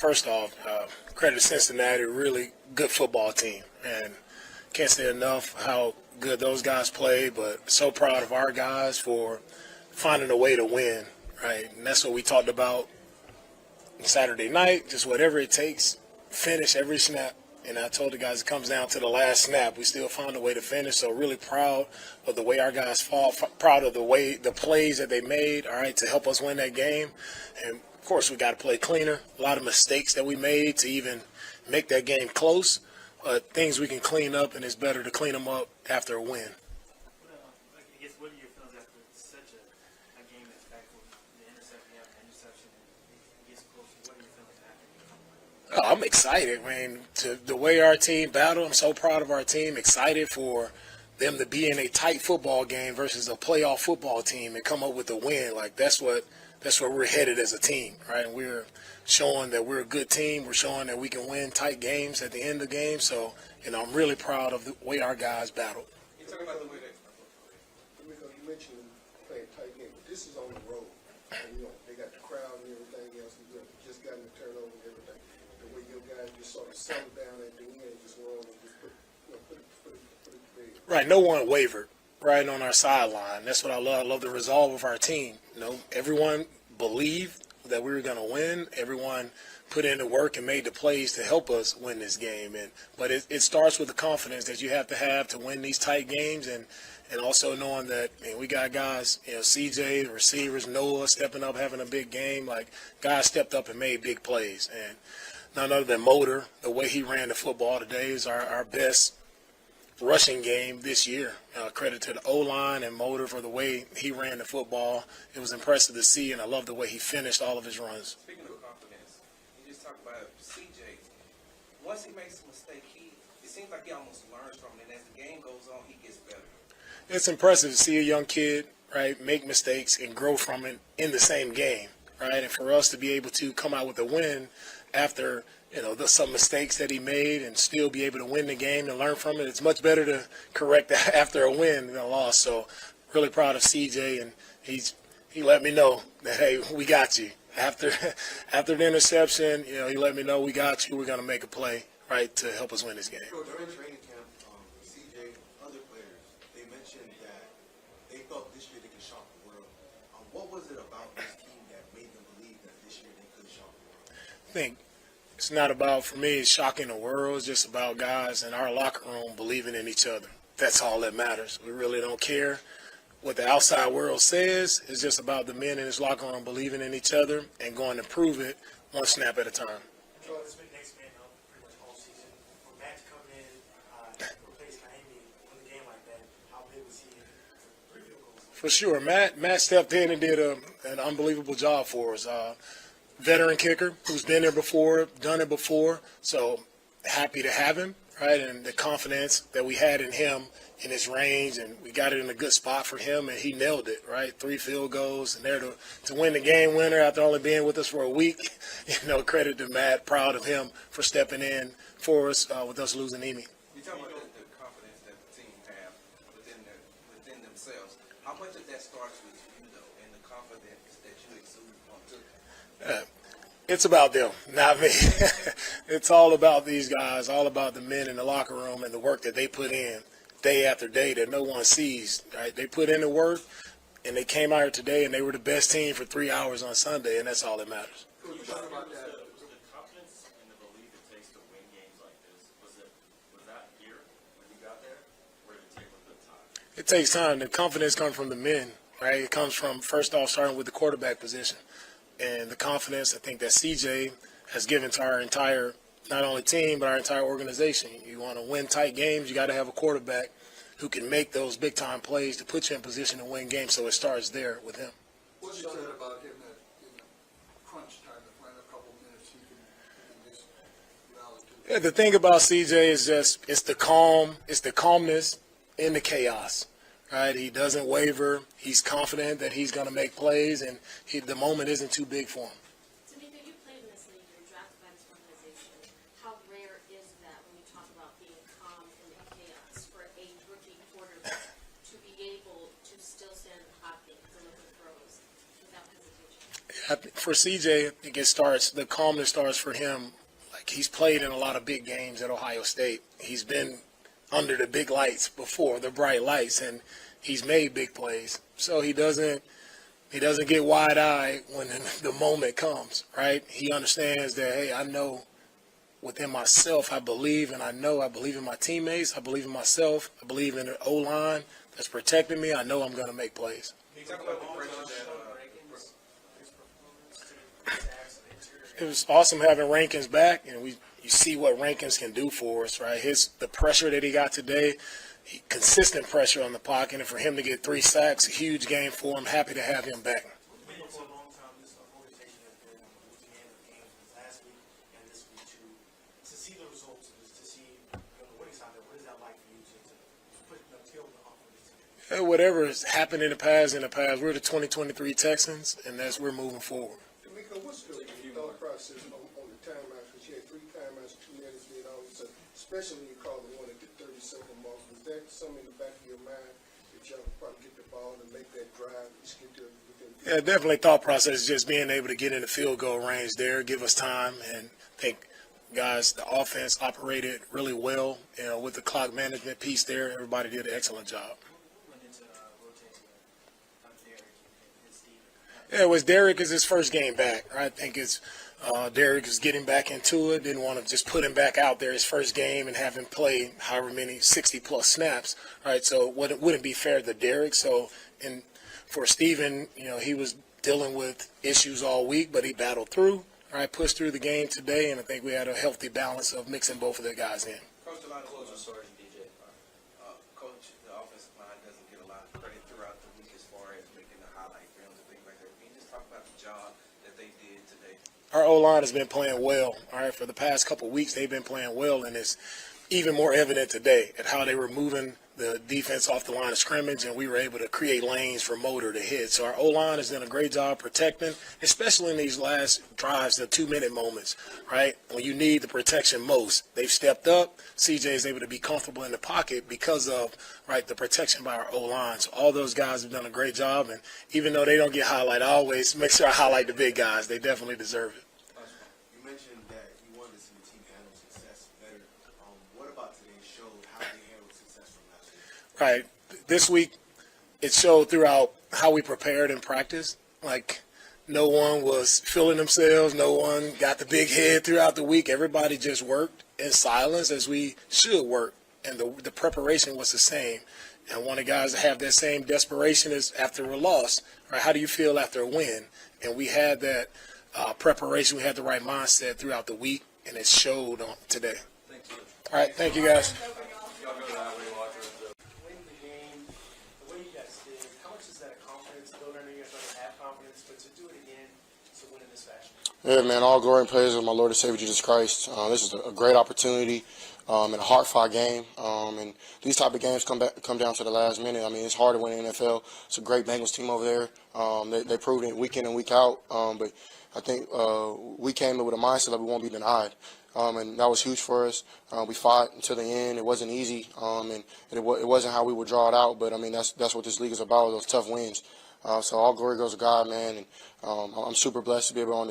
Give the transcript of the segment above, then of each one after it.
first off, credit to Cincinnati, really good football team. And can't say enough how good those guys play, but so proud of our guys for finding a way to win, right? And that's what we talked about Saturday night, just whatever it takes, finish every snap. And I told the guys it comes down to the last snap. We still found a way to finish, so really proud of the way our guys fought, proud of the plays that they made, all right, to help us win that game. And, of course, we got to play cleaner. A lot of mistakes that we made to even make that game close, but things we can clean up, and it's better to clean them up after a win. I guess what are your feelings after such a game that's back with the interception and it gets closer? What are your feelings after? I'm excited, man. To the way our team battled, I'm so proud of our team. Excited for them to be in a tight football game versus a playoff football team and come up with a win. Like that's where we're headed as a team, right? And we're showing that we're a good team. We're showing that we can win tight games at the end of the game. So, I'm really proud of the way our guys battled. You talk about the way DeMeco, you mentioned playing tight game, but this is on the road. And, they got the crowd and everything else. We just gotten the turnover and everything. The way your guys just sort of settled down at the end, just went on and just put it to bed. Right, no one wavered right on our sideline. That's what I love. I love the resolve of our team. Everyone believed that we were going to win. Everyone put in the work and made the plays to help us win this game. But it starts with the confidence that you have to win these tight games, and also knowing that we got guys, CJ, the receivers, Noah stepping up, having a big game. Like guys stepped up and made big plays. And none other than Motor, the way he ran the football today is our best rushing game this year. Credit to the O-line and Motor for the way he ran the football. It was impressive to see, and I love the way he finished all of his runs. Speaking of confidence, you just talked about CJ. Once he makes a mistake, it seems like he almost learns from it, and as the game goes on, he gets better. It's impressive to see a young kid, right, make mistakes and grow from it in the same game, right? And for us to be able to come out with a win after some mistakes that he made and still be able to win the game and learn from it. It's much better to correct that after a win than a loss. So really proud of CJ, and he let me know that, hey, we got you. After the interception, he let me know we got you. We're going to make a play, right, to help us win this game. Coach, during training camp, CJ, other players, they mentioned that they thought this year they could shock the world. What was it about this team that made them believe that this year they could shock the world? I think it's not about, for me, shocking the world. It's just about guys in our locker room believing in each other. That's all that matters. We really don't care what the outside world says. It's just about the men in this locker room believing in each other and going to prove it one snap at a time. This been next man up pretty much all season. For Matt to come in, replace Miami, win the game like that, how big was he in 3 field goals? For sure. Matt stepped in and did an unbelievable job for us. Veteran kicker who's been there before, done it before, so happy to have him, right? And the confidence that we had in him in his range, and we got it in a good spot for him, and he nailed it, right? 3 field goals, and there to win the game winner after only being with us for a week. Credit to Matt, proud of him for stepping in for us with us losing Emi. You talk about the confidence that the team have within themselves. How much of that starts with you, though, and the confidence that you exude onto them? It's about them, not me. It's all about these guys, all about the men in the locker room and the work that they put in day after day that no one sees, right? They put in the work, and they came out here today, and they were the best team for 3 hours on Sunday, and that's all that matters. Coach, you talked about that. The confidence and the belief it takes to win games like this, was that here when you got there, or did it take a little bit of time? It takes time. The confidence comes from the men, right? It comes from, first off, starting with the quarterback position. And the confidence I think that CJ has given to our entire, not only team, but our entire organization. You want to win tight games, you got to have a quarterback who can make those big-time plays to put you in position to win games, so it starts there with him. What you said about him in the crunch time, the final couple minutes, he can just rally to. Yeah, the thing about CJ is just it's the calmness in the chaos. Right, he doesn't waver. He's confident that he's going to make plays, and the moment isn't too big for him. DeMeco, you played in this league. You're drafted by this organization. How rare is that when you talk about being calm in the chaos for a rookie quarterback to be able to still stand in the pocket and deliver throws without hesitation? For CJ, I think the calmness starts for him. Like, he's played in a lot of big games at Ohio State. He's been under the big lights before, the bright lights, and he's made big plays. So he doesn't get wide-eyed when the moment comes, right? He understands that, hey, I know within myself I believe, and I believe in my teammates, I believe in myself, I believe in the O-line that's protecting me. I know I'm going to make plays. Talk about the pressure that, It was awesome having Rankins back, and you see what Rankins can do for us, right? The pressure that he got today, consistent pressure on the pocket, and for him to get 3 sacks, a huge game for him. Happy to have him back. For a long time, this organization has been on the losing end of games last week and this week too. To see the results, to see the winning side, what is that like for you to put the tail on this team? Hey, whatever has happened in the past, we're the 2023 Texans, and we're moving forward. DeMeco, what's the thought process on the timeouts? Because you had 3 timeouts, 2 minutes, and all of a sudden, especially when you call the one at the 30-second mark. Was that something in the back of your mind that y'all could probably get the ball and make that drive, just get to within? Yeah, definitely thought process, just being able to get in the field goal range there, give us time, and I think, guys, the offense operated really well, with the clock management piece there. Everybody did an excellent job. Went into rotating Derek and Steve. Yeah, it was Derek is his first game back. Right? I think Derek is getting back into it. Didn't want to just put him back out there his first game and have him play however many 60-plus snaps. Right? So it wouldn't be fair to Derek. So for Steven, he was dealing with issues all week, but he battled through. Right? Pushed through the game today, and I think we had a healthy balance of mixing both of the guys in. Coach, a lot of Coach, the offensive line doesn't get a lot of credit throughout the week as far as making the highlight films and things like that. Can you just talk about the job that they did today? Our O-line has been playing well. All right, for the past couple of weeks, they've been playing well, and it's even more evident today at how they were moving the defense off the line of scrimmage, and we were able to create lanes for Motor to hit. So our O-line has done a great job protecting, especially in these last drives, the 2-minute moments, right? When you need the protection most, they've stepped up. CJ is able to be comfortable in the pocket because of, right, the protection by our O-line. So all those guys have done a great job, and even though they don't get highlighted, I always make sure I highlight the big guys. They definitely deserve it. You mentioned that you wanted to see the team handle success better. What about today's show? How they handled success from last week? Right. This week, it showed throughout how we prepared in practice. Like, no one was feeling themselves. No one got the big head throughout the week. Everybody just worked in silence as we should work. And the preparation was the same. And I want the guys to have that same desperation as after a loss. Right? How do you feel after a win? And we had that preparation. We had the right mindset throughout the week, and it showed on today. Thanks, Coach. All right. Thank you, guys. Y'all go to that way, watch it. Win the game, the way you guys did, how much is that a confidence builder? I know you guys already have confidence, but to do it again, to win in this fashion. Yeah, man, all glory and praise of my Lord and Savior Jesus Christ. This is a great opportunity and a hard-fought game. And these type of games come down to the last minute. I mean, it's hard to win in the NFL. It's a great Bengals team over there. They proved it week in and week out. But I think we came in with a mindset that we won't be denied. And that was huge for us. We fought until the end. It wasn't easy, and it wasn't how we would draw it out. But, I mean, that's what this league is about, those tough wins. So all glory goes to God, man. And I'm super blessed to be able on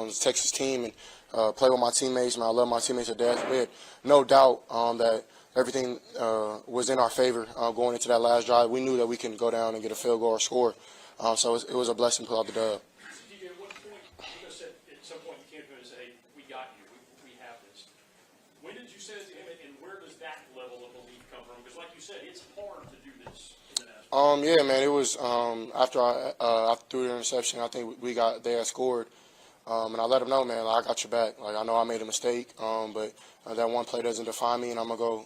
this Texas team and play with my teammates. Man, I love my teammates to death. We had no doubt that everything was in our favor going into that last drive. We knew that we can go down and get a field goal or score. So it was a blessing to pull out the dub. DJ, at what point, you said at some point you came to him and said, hey, we got you, we have this. When did you say it to him, and where does that level of belief come from? Because like you said, it's hard to do this in the national. Yeah, man, it was after I threw the interception, I think they had scored. And I let them know, man, like, I got your back. Like, I know I made a mistake, but that one play doesn't define me, and I'm gonna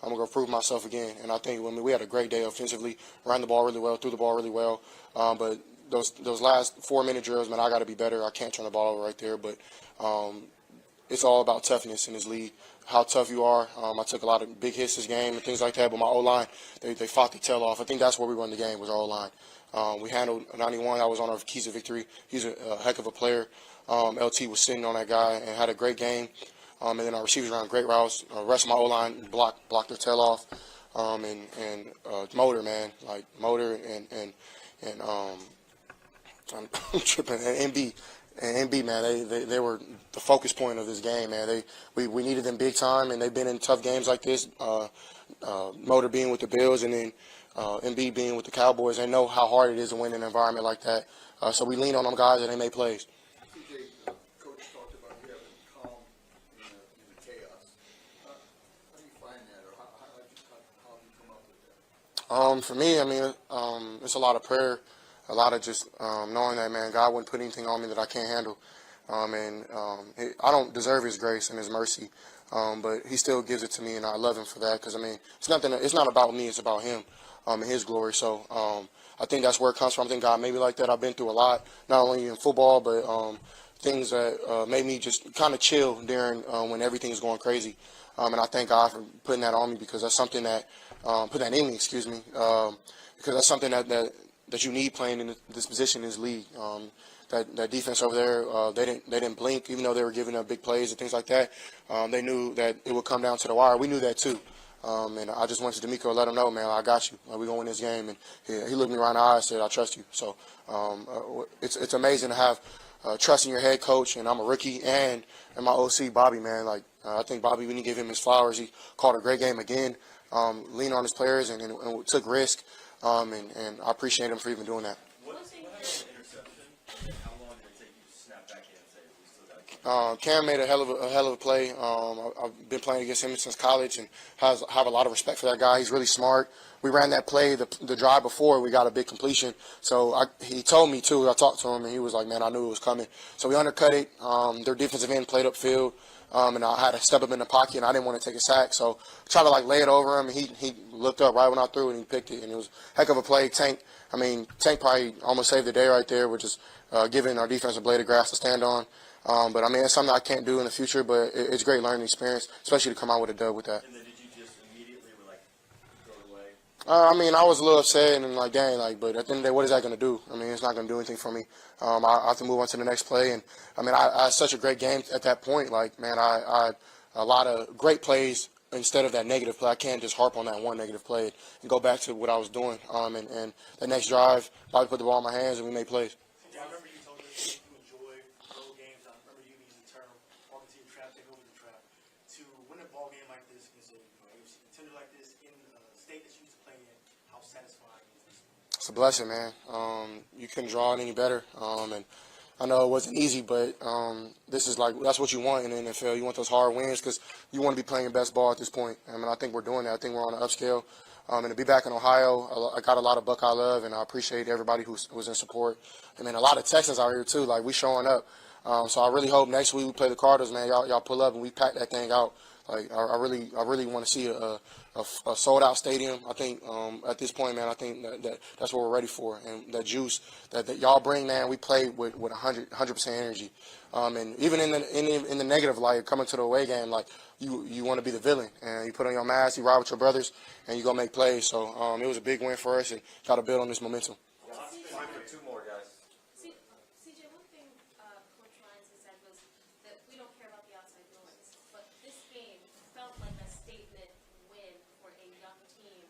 go prove myself again. And I think we had a great day offensively, ran the ball really well, threw the ball really well. But those last 4-minute drills, man, I got to be better. I can't turn the ball over right there, but it's all about toughness in this league. How tough you are. I took a lot of big hits this game and things like that, but my O-line, they fought the tail off. I think that's where we won the game, was our O-line. We handled 91. That was on our keys of victory. He's a heck of a player. LT was sitting on that guy and had a great game. And then our receivers ran great routes. The rest of my O-line blocked their tail off. And Motor, man, like Motor and I'm tripping. And MB, man, they were the focus point of this game, man. We needed them big time, and they've been in tough games like this. Motor being with the Bills, and then MB being with the Cowboys. They know how hard it is to win in an environment like that. So we lean on them guys, and they make plays. CJ, Coach talked about you having calm in the chaos. How do you find that, or how do you come up with that? For me, I mean, it's a lot of prayer, a lot of just knowing that, man, God wouldn't put anything on me that I can't handle. I don't deserve His grace and His mercy, but He still gives it to me, and I love Him for that. Because I mean, it's not about me; it's about Him and His glory. So I think that's where it comes from. I think God made me like that. I've been through a lot, not only in football, but things that made me just kind of chill during when everything's going crazy. And I thank God for putting that on me, because that's something that put that in me. Excuse me, because that's something that you need playing in this position in this league. That defense over there, they didn't blink, even though they were giving up big plays and things like that. They knew that it would come down to the wire. We knew that too. And I just went to DeMeco and let him know, man, I got you. We're going to win this game. And he looked me right in the eye and said, I trust you. So it's amazing to have trust in your head coach, and I'm a rookie, and my OC, Bobby, man. Like, I think Bobby, we need to give him his flowers. He called a great game again, leaned on his players, and took risk. And I appreciate him for even doing that. What happened to the interception? How long did it take you to snap back in and say, we still got to keep Cam made a hell of a play. I've been playing against him since college, and have a lot of respect for that guy. He's really smart. We ran that play the drive before we got a big completion. So he told me too. I talked to him, and he was like, "Man, I knew it was coming." So we undercut it. Their defensive end played upfield, and I had to step up in the pocket, and I didn't want to take a sack. So I tried to lay it over him, and he looked up right when I threw it, and he picked it, and it was a heck of a play. Tank probably almost saved the day right there, with just giving our defense a blade of grass to stand on. But I mean, it's something I can't do in the future, but it's a great learning experience, especially to come out with a dub with that. And then did you just immediately throw it away? I mean, I was a little upset and dang, but at the end of the day, what is that going to do? I mean, it's not going to do anything for me. I have to move on to the next play, and I mean, I had such a great game at that point. I had a lot of great plays instead of that negative play. I can't just harp on that one negative play and go back to what I was doing. And the next drive, Bobby put the ball in my hands, and we made plays. I remember you told me that you enjoy road games. I remember you using the term, walking to your trap, take over the trap. To win a ball game like this against a AFC contender like this in a state that you used to play in, how satisfying is this? It's a blessing, man. You couldn't draw it any better. And I know it wasn't easy, but this is that's what you want in the NFL. You want those hard wins because you want to be playing your best ball at this point. I mean, I think we're doing that. I think we're on an upscale. And to be back in Ohio, I got a lot of Buckeye love, and I appreciate everybody who was in support. I mean, a lot of Texans out here too. We showing up. So I really hope next week we play the Cardinals, man. Y'all pull up and we pack that thing out. I really want to see a sold out stadium. I think at this point, man, I think that's what we're ready for, and that juice that y'all bring, man. We play with 100% energy, and even in the negative light, coming to the away game, you want to be the villain, and you put on your mask, you ride with your brothers, and you go make plays. So it was a big win for us, and got to build on this momentum. Time for two more, guys. CJ, one thing Coach Ryans has said was that we don't care about the outside noise, but this game felt like a statement win for a young team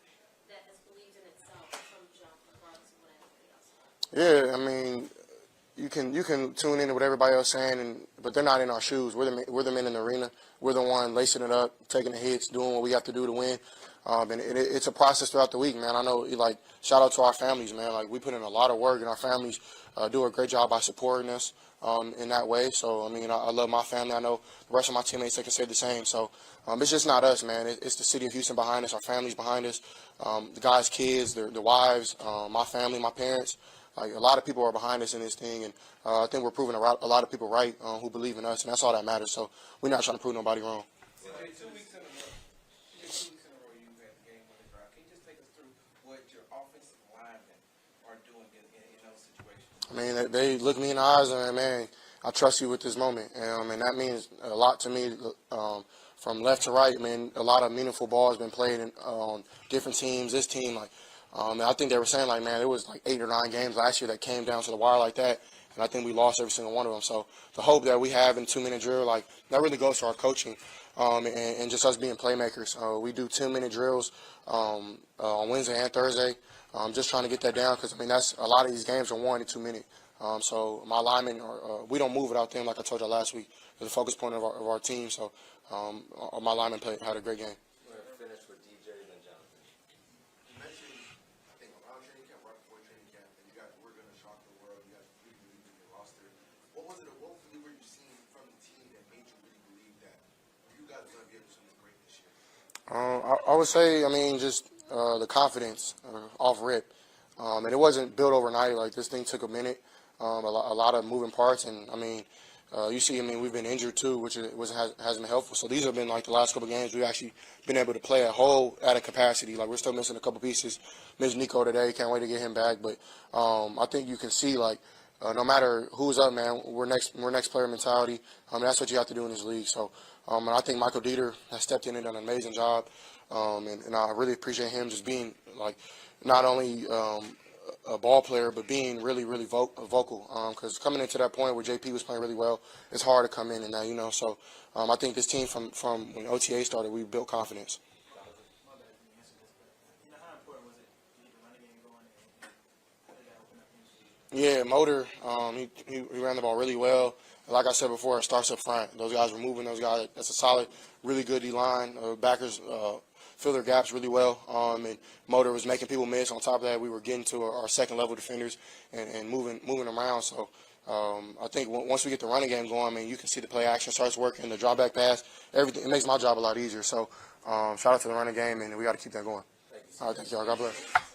that has believed in itself from jump, regardless of what anybody else thought. Yeah, I mean, you can tune into what everybody else saying, but they're not in our shoes. We're the men in the arena. We're the one lacing it up, taking the hits, doing what we have to do to win. And it's a process throughout the week, man. I know, shout out to our families, man. We put in a lot of work, and our families do a great job by supporting us in that way. So, I mean, I love my family. I know the rest of my teammates, they can say the same. So, it's just not us, man. It's the city of Houston behind us, our families behind us, the guys' kids, their wives, my family, my parents. A lot of people are behind us in this thing, and I think we're proving a lot of people right who believe in us, and that's all that matters. So we're not trying to prove nobody wrong. CJ, 2 weeks in a row, you've had the game-winning drive. Can you just take us through what your offensive linemen are doing in those situations? I mean, they look me in the eyes and, man, I trust you with this moment, and that means a lot to me. From left to right, I mean, a lot of meaningful ball has been played on different teams. This team, I think they were saying, man, there was 8 or 9 games last year that came down to the wire like that, and I think we lost every single one of them. So the hope that we have in 2-minute drill, that really goes to our coaching and just us being playmakers. We do 2-minute drills on Wednesday and Thursday, just trying to get that down because, I mean, that's a lot of these games are 1 and 2 minute. So my linemen, we don't move without them, like I told you last week. They're the focus point of our team. So my linemen had a great game. We're going to finish with DJ and then Jonathan. You mentioned, I think, around training camp, right before training camp, that you guys were going to shock the world. You guys really believed in your roster. What was it? What really were you seeing from the team that made you really believe that you guys were going to be able to do something great this year? I would say, just the confidence off rip. And it wasn't built overnight. Like, this thing took a minute, a lot of moving parts. And, you see, we've been injured too, which hasn't been helpful. So these have been, like, the last couple of games we've actually been able to play at a capacity. Like, we're still missing a couple pieces. Missed Nico today. Can't wait to get him back. But I think you can see, like, no matter who's up, man, we're next player mentality. That's what you have to do in this league. So, and I think Michael Dieter has stepped in and done an amazing job. And I really appreciate him just being, like, not only a ball player, but being really, really vocal. Because coming into that point where JP was playing really well, it's hard to come in and that, So I think this team from when OTA started, we built confidence. My bad if you answered this, but how important was it to get the running game going and how did that open up things for you? Yeah, Motor, he ran the ball really well. Like I said before, it starts up front. Those guys were moving. Those guys, that's a solid, really good D-line. Backers fill their gaps really well. And Motor was making people miss. On top of that, we were getting to our second-level defenders and moving around. So I think once we get the running game going, you can see the play action starts working, the drop-back pass, everything. It makes my job a lot easier. So shout out to the running game, and we got to keep that going. Thank you. All right, thank y'all. God bless.